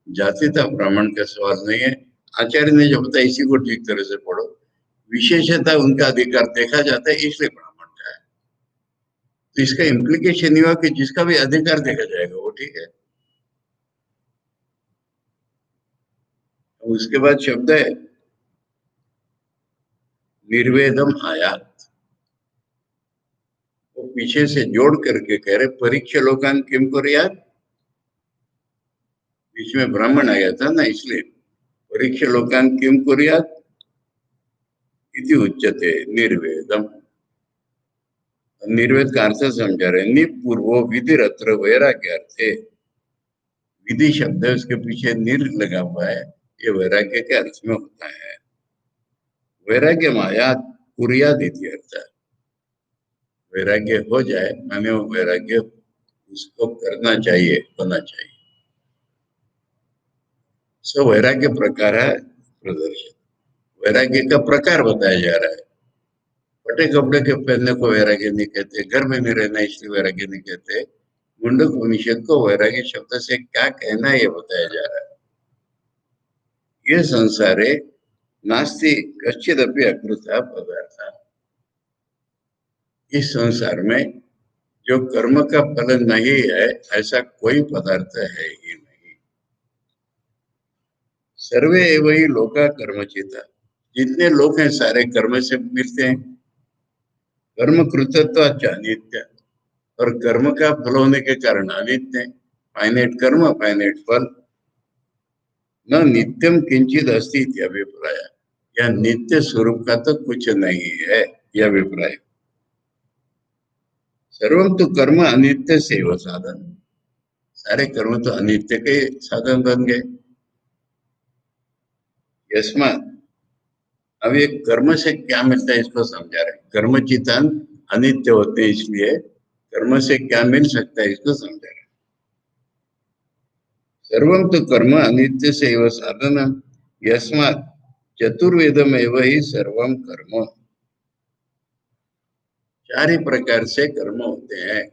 जातिता ब्राह्मण का सवाल नहीं है। आचार्य ने जो बताया इसी को ठीक तरह से पढ़ो। विशेषता उनका अधिकार देखा जाता है, इसलिए ब्राह्मण का है। तो इसका इम्प्लीकेशन ये हुआ कि जिसका भी अधिकार देखा जाएगा वो ठीक है। उसके बाद शब्द है निर्वेदम आयात, वो पीछे से जोड़ करके कह रहे परीक्षा लोकान किम कुर्यात्, बीच में ब्राह्मण आ गया था ना, इसलिए परीक्षा लोकान किम कुर्यात् इति उच्यते निर्वेदम। निर्वेद का अर्थ समझा रहे, निपूर्वो विधि अत्र वैराग्यार्थे। विधि शब्द है, उसके पीछे निर लगा हुआ है, ये वैराग्य के अर्थ में होता है। वैराग्य माया कुर्याद इति अर्थ है, वैराग्य हो जाए माने वो वैराग्य उसको करना चाहिए, होना चाहिए। सो वैराग्य प्रकार है प्रदर्शन। वैराग्य का प्रकार बताया जा रहा है। फटे कपड़े के पहनने को वैराग्य नहीं कहते, घर में नहीं रहना इसलिए वैराग्य नहीं कहते। मुंडक उपनिषद को वैराग्य शब्द से क्या कहना है ये बताया जा रहा है। ये संसारे नास्ति कश्चिदपि अकृता पदार्थ, इस संसार में जो कर्म का फल नहीं है ऐसा कोई पदार्थ है ही नहीं। सर्वे एव ही लोका कर्मचिता, जितने लोग हैं सारे कर्म से मिलते हैं। कर्म कृतत्व अनित्य, और कर्म का फल होने के कारण अनित्य, फाइनाइट कर्म फाइनाइट फल। न नित्यम किंचित अस्ति अभिप्राय, या नित्य स्वरूप का तो कुछ नहीं है यह अभिप्राय। सर्वम तो कर्म अनित्य से वो साधन, सारे कर्म तो अनित्य के साधन बन गए। यस्मात्, अब ये कर्म से क्या मिलता है इसको समझा रहे, कर्म चितान अनित्य होते हैं, इसलिए कर्म से क्या मिल सकता है इसको समझा रहे। सर्वम तो कर्म अनित्य से एव साधन, यस्मात् चतुर्वेदम एव ही सर्वम कर्म, चार ही प्रकार से कर्म होते हैं।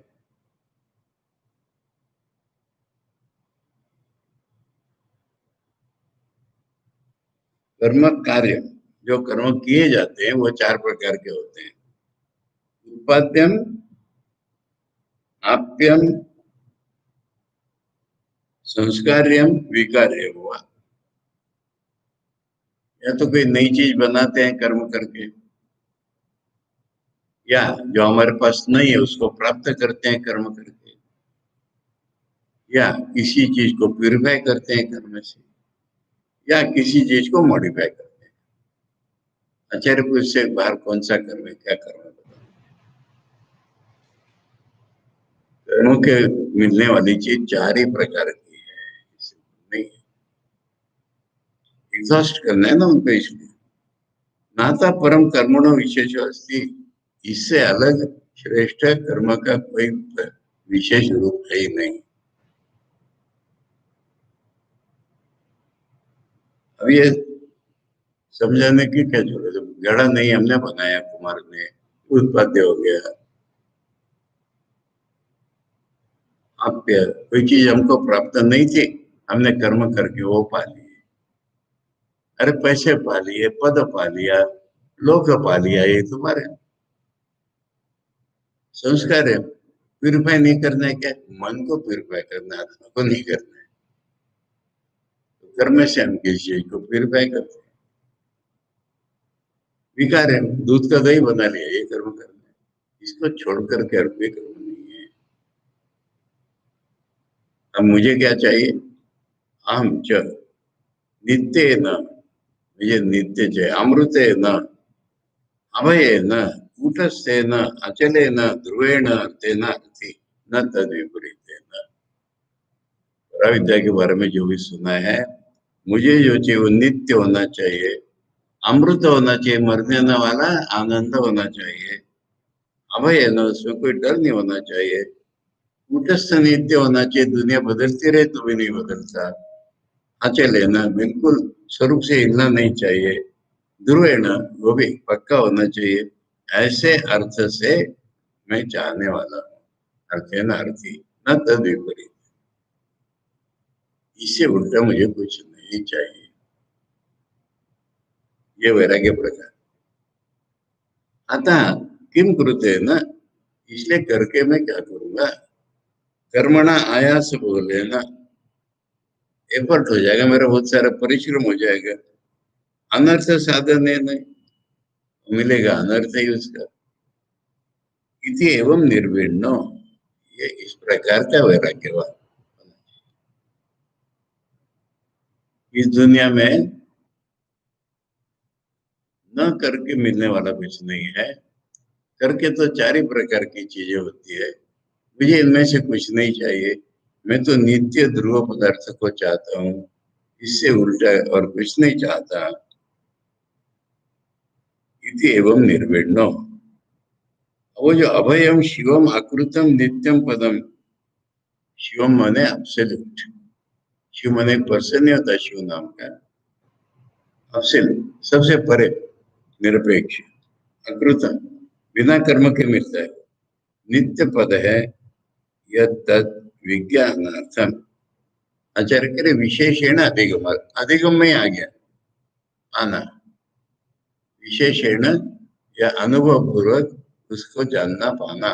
कर्म कार्य, जो कर्म किए जाते हैं वो चार प्रकार के होते हैं। उत्पाद्यम, आप्यम संस्कार्यम विकार्य हुआ, या तो कोई नई चीज बनाते हैं कर्म करके, या जो हमारे पास नहीं है उसको प्राप्त करते हैं कर्म करके, या किसी चीज को प्यूरिफाई करते हैं कर्म से, या किसी चीज को मॉडिफाई करते हैं। आचार्य पुरुष से बाहर कौन सा कर्म है, क्या कर्म है? कर्मों के मिलने वाली चीज चार ही प्रकार की है, नहीं एग्जॉस्ट करना है ना उनको, इसलिए नाता परम कर्मणो विशेष अस्ति, इससे अलग श्रेष्ठ कर्म का कोई विशेष रूप है ही नहीं। अब ये समझाने की क्या जरूरत है, घड़ा नहीं हमने बनाया, कुमार ने उत्पाद्य हो गया। आप कोई चीज हमको प्राप्त नहीं थी, हमने कर्म करके वो पा ली। अरे पैसे पा लिए, पद पा लिया, लोग पा लिया, ये तुम्हारे संस्कार है। प्यूरिफाई नहीं करना है, क्या मन को प्यूरिफाई करना है, आत्मा को नहीं करना है। तो कर्म से हम किसी चीज को प्यूरिफाई करते हैं। विकार है, दूध का दही बना लिया, ये कर्म करना है, इसको छोड़ करके और कोई कर्म नहीं है। अब मुझे क्या चाहिए, अहम च नित्य न, मुझे नित्य चाहिए, अमृत न, अभय न, कूटस्थे न, अचले न, ध्रुवेण तेन अर्थी न तद विपरीत न। विद्या के बारे में जो भी सुना है, मुझे जो चाहिए वो नित्य होना चाहिए, अमृत होना चाहिए, मरने न वाला, आनंद होना चाहिए, अभय है ना, उसमें कोई डर नहीं होना चाहिए, कूटस्थ नित्य होना चाहिए, दुनिया बदलती रहे तो भी नहीं बदलता, अचल है ना, बिल्कुल स्वरूप से हिलना नहीं चाहिए, ध्रुव है ना, वो भी पक्का होना चाहिए। ऐसे अर्थ से मैं चाहने वाला हूँ, अर्थ है ना अर्थी न तद विपरीत, इससे उल्टा मुझे कुछ नहीं चाहिए। ये वैराग्य प्रकार। अतः किम कुरुते न, इसलिए करके मैं क्या करूंगा, कर्मणा आयास बोले ना, एफर्ट हो जाएगा मेरा, बहुत सारा परिश्रम हो जाएगा, अनर्थ साधन है नहीं, मिलेगा अनर्थ ही उसका। इति एवं निर्विण्ण, ये इस प्रकार का वैराग्यवान, इस दुनिया में न करके मिलने वाला कुछ नहीं है। करके तो चार ही प्रकार की चीजें होती है, मुझे इनमें से कुछ नहीं चाहिए, मैं तो नित्य ध्रुव पदार्थ को चाहता हूँ, इससे उल्टा और कुछ नहीं चाहता। इति एवं निर्विण्ण, वो जो अभयम शिवम आकृतम नित्यम पदम, शिवम माने एब्सोल्यूट, शिव माने पर्सन नहीं होता शिव नाम का, एब्सोल्यूट सबसे परे, निरपेक्ष, अकृतम बिना कर्म के मिलता है, नित्य पद है, यह तद विज्ञानार्थम, आचार्य करे विशेषण अधिगम, अधिगम में आ गया आना, विशेषण या अनुभव पूर्वक उसको जानना पाना।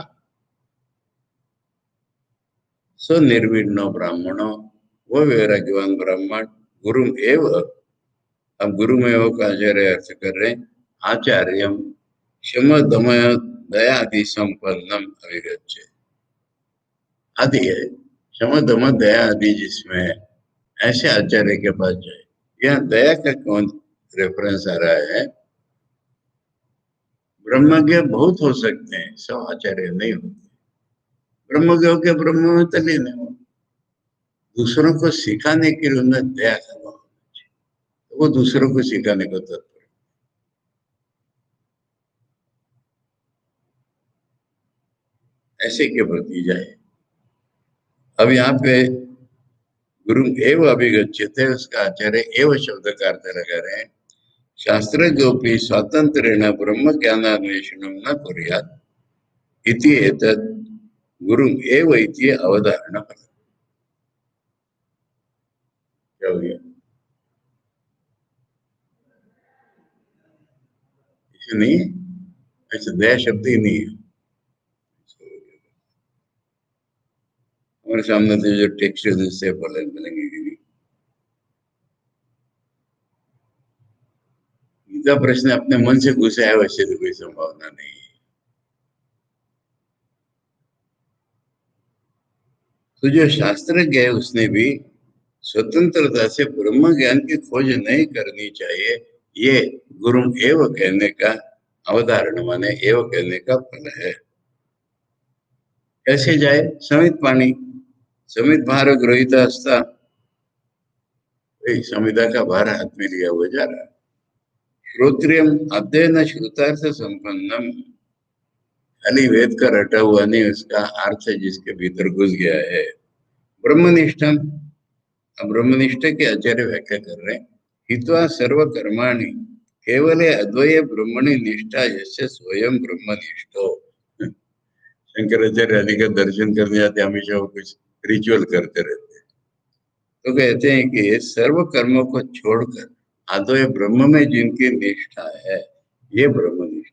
सो निर्विण्ण ब्राह्मणों, वो वैराग्यवान ब्राह्मण, गुरु एव, अब गुरु में वो का आचार्य अर्थ कर रहे हैं, आचार्यम शम दम दयादि संपन्नम अभिगच्छे, आदि है, शम दम दया आदि जिसमें है, ऐसे आचार्य के पास जाए। यहाँ दया का कौन रेफरेंस आ रहा है, ब्रह्मज्ञ बहुत हो सकते हैं, सब आचार्य नहीं होते, ब्रह्मज्ञ के ब्रह्म में तल्लीन है, दूसरों को सिखाने के लिए उन्हें दया करना, तो वो दूसरों को सिखाने को तत्पर, ऐसे के प्रति जाए। अब यहाँ पे गुरु एव अभिगच्छते, उसका आचार्य एव शब्द का अर्थ लगा रहे हैं, शास्त्र जोपि स्वातंत्र्येण ब्रह्म ज्ञानान्वेषणं न कुर्यात् इति एतद् गुरु एव इति अवधारणा। क्या हो गया, ऐसे नहीं, ऐसे दया शब्द ही नहीं है। हमारे सामने तो जो टेक्स्ट है उससे बोलेंगे कि नहीं। इनका प्रश्न अपने मन से घुसे है, वैसे तो कोई संभावना नहीं है। तो जो शास्त्रज्ञ है उसने भी स्वतंत्रता से ब्रह्म ज्ञान की खोज नहीं करनी चाहिए, ये गुरु एव कहने का अवधारण माने एव कहने का फल है। कैसे जाए? समित पाणी, समित भार गृहीत असता, संविदा का भार हाथ में लिया हुआ जा रहा है। श्रोत्रियम अध्ययन श्रुतार्थ संपन्नम, खाली वेद का रटा हुआ नहीं, उसका अर्थ जिसके भीतर घुस गया है। ब्रह्मनिष्ठम, अब ब्रह्मनिष्ठ के आचार्य व्याख्या कर रहे हैं। हित्वा सर्व कर्माणि केवले अद्वय ब्रह्मणि निष्ठा यस्य स्वयं ब्रह्मनिष्ठो। शंकराचार्य आदि का दर्शन करने जाते हमेशा वो कुछ रिचुअल करते रहते हैं। तो कहते हैं कि सर्व कर्मों को छोड़कर अद्वय ब्रह्म में जिनकी निष्ठा है, ये ब्रह्मनिष्ठ।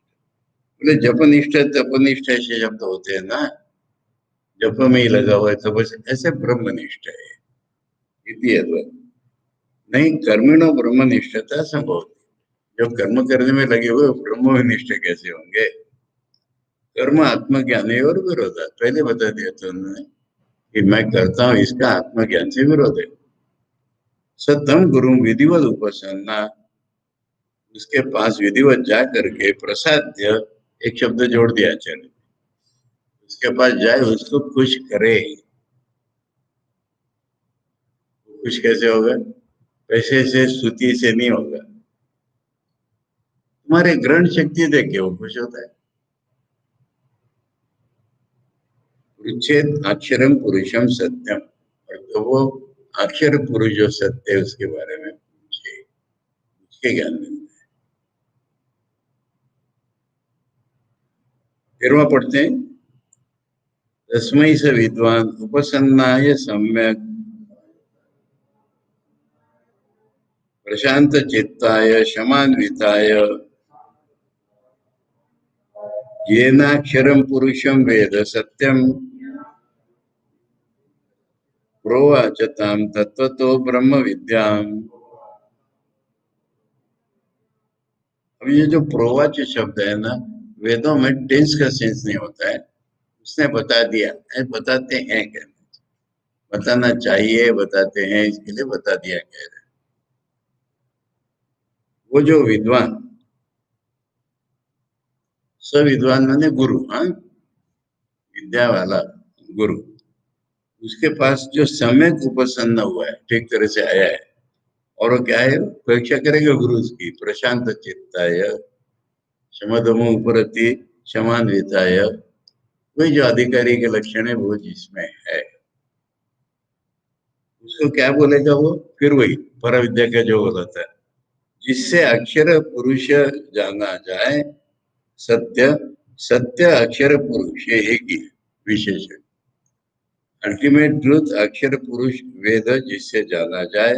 बोले जपनिष्ठ तपनिष्ठ ऐसे शब्द होते हैं ना, जप में ही लगा हुआ है तो बस ऐसे ब्रह्मनिष्ठ है, इति अद्वय। नहीं कर्मिणो ब्रह्मनिष्ठता संभव, जो कर्म करने में लगे हुए ब्रह्मनिष्ठ कैसे होंगे? कर्म आत्मज्ञान और विरोध है, पहले बता दिया था उन्होंने कि मैं करता हूं, इसका आत्मज्ञान से विरोध है। सतम गुरु विधिवत उपासना, उसके पास विधिवत जा करके प्रसाद्य, एक शब्द जोड़ दिया आचार्य, उसके पास जाए, उसको खुश करे। खुश कैसे होगा? पैसे से स्तुति से नहीं होगा, तुम्हारे ग्रहण शक्ति देख के वो खुश होता है। उच्छेद अक्षरम पुरुषम सत्यम, और तो वो अक्षर पुरुष जो सत्य है उसके बारे में पूछे, उसके ज्ञान मिलता है। फिर वहां पढ़ते हैं तस्मै स विद्वान उपसन्नाय सम्यक प्रशांत चित्ताय शमान्विताय येनाक्षरम पुरुषम वेद सत्यम प्रोवाचताम तत्वतो ब्रह्म विद्याम। अब ये जो प्रोवाच शब्द है ना, वेदों में टेंस का सेंस नहीं होता है, उसने बता दिया है, बताते हैं, क्या बताना चाहिए, बताते हैं, इसके लिए बता दिया कह रहे। वो जो विद्वान, सविद्वान माने गुरु, हाँ, विद्या वाला गुरु, उसके पास जो सम्यक उपसन्न हुआ है, ठीक तरह से आया है, और वो क्या है, परीक्षा करेगा गुरु उसकी, प्रशांत चित्ताय शमदमो उपरति शमान्विताय, वही जो अधिकारी के लक्षण है वो जिसमें है, उसको क्या बोलेगा वो? फिर वही पर विद्या का जो बोला था, जिससे अक्षर पुरुष जाना जाए, सत्य, सत्य अक्षर पुरुष, ये एक ही विशेष है। अल्टीमेट ट्रूथ अक्षर पुरुष वेद जिससे जाना जाए,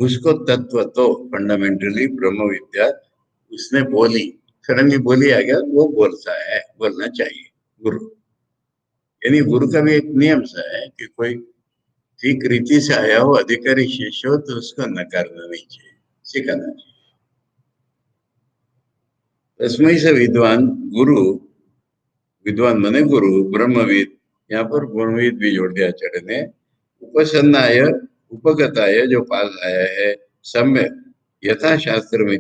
उसको तत्व तो फंडामेंटली ब्रह्म विद्या उसने बोली, सडनली बोली आ गया, वो बोलता है, बोलना चाहिए गुरु। यानी गुरु का भी एक नियम सा है कि कोई ठीक रीति से आया हो, अधिकारी शिष्य हो, तो उसको नकारना नहीं चाहिए, सिखाना चाहिए। तस्मै से विद्वान, गुरु, विद्वान माने गुरु, ब्रह्मविद, यहाँ पर ब्रह्मविद भी जोड़ दिया आचार्य ने। उपसन्नाय, उपगताय, जो पास आया है, सम्यक यथा शास्त्र में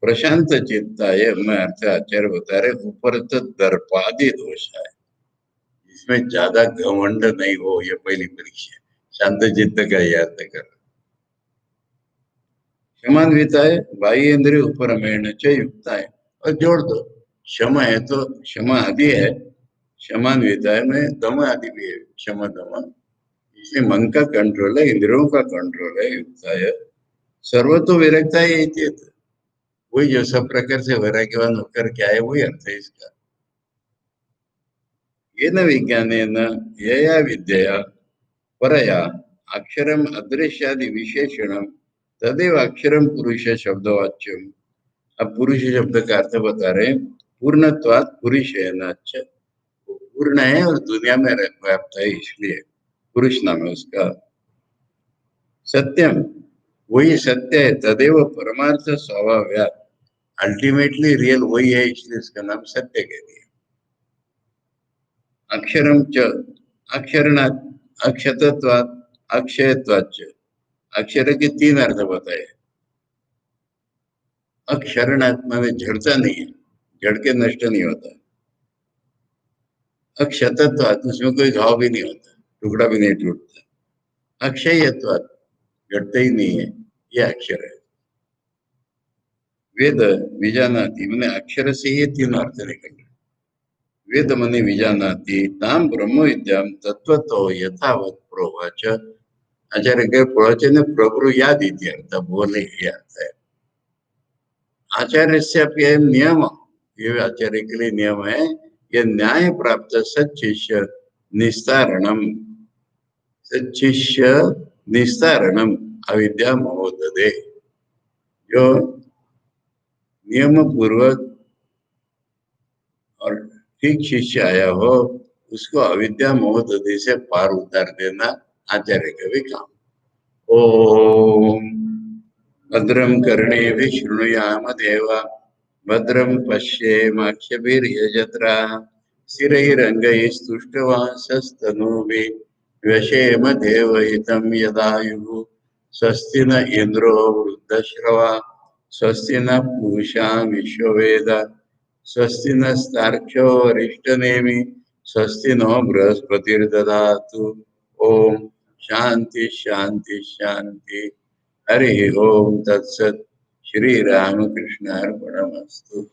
प्रशांत चित्ताय में अर्थ आचार्य बता रहे, ऊपर तो दर्पादि दोष है, इसमें ज्यादा घमंड नहीं हो, ये पहली परीक्षा। शांत चित्त का याद कर। क्षमान्विता है, बाह्य इंद्रिय उपरमेण च युक्ता है, और जोड़ दो, क्षमा है तो क्षमा आदि है, क्षमान्विता है में दम आदि भी है, क्षमा दम, इसमें मन का कंट्रोल है, इंद्रियों का कंट्रोल है, युक्ता है। सर्वतो विरक्ता है, वही जो सब प्रकार से वैराग्यवान होकर क्या है, वही अर्थ है इसका। ये न विज्ञान न यया विद्या परया अक्षरम अदृश्यादि विशेषणम तदेव अक्षरम पुरुष शब्दवाच्यम। अब पुरुष शब्द का अर्थ बता रहे हैं, पूर्णत्वात् पुरुषेणाच्च, पूर्ण है और दुनिया में व्याप्त है, इसलिए पुरुष नाम है उसका। सत्यम, वही सत्य है, तदेव परमार्थ स्वभावयात्, अल्टीमेटली रियल वही है, इसलिए इसका नाम सत्य कह दिया। अक्षरम च, अक्षरणात्, अक्षतत्वात्, अक्षयत्वाच्च, अक्षर के तीन अर्थ बताए। अक्षरणात् माने झड़ता नहीं है, झड़ के नष्ट नहीं होता। अक्षतत्वात्, उसमें कोई घाव भी नहीं होता, टुकड़ा भी नहीं टूटता। अक्षयत्वात्, घटता ही नहीं है, ये अक्षर है। वेद विजानाति, मैंने अक्षर से ये तीन अर्थ निकल रहे। वेद मने विजानाति ताम ब्रह्म विद्याम तत्वतो यथावत प्रोवाच। आचार्य के प्रवचन प्रभु याद इत्यर्थ बोले, ये अर्थ है। आचार्य से नियम, ये आचार्य के लिए नियम है, ये न्याय प्राप्त सच्चिष्य निस्तारणम, सच्चिष्य निस्तारणम अविद्या महोदधे। जो नियम पूर्वक और ठीक शिष्य आया हो, उसको अविद्या मोहदधि से पार उतार देना आचार्य का भी काम। ओम भद्रम कर्णेभिः शृणुयाम देवा, भद्रम पश्येमाक्षभिर्यजत्राः, स्थिरैरङ्गैस्तुष्टुवांसस्तनूभिः व्यशेम देवहितं यदायुः। स्वस्ति न इंद्रो वृद्धश्रवा, स्वस्ति न पूषा विश्ववेद, स्वस्ति नस्तार्क्ष्यो अरिष्टनेमि, स्वस्ति नो बृहस्पतिर्दधातु। ओम शांति शांति शांति। हरि ओम तत्सत्। श्री रामकृष्णार्पणमस्तु।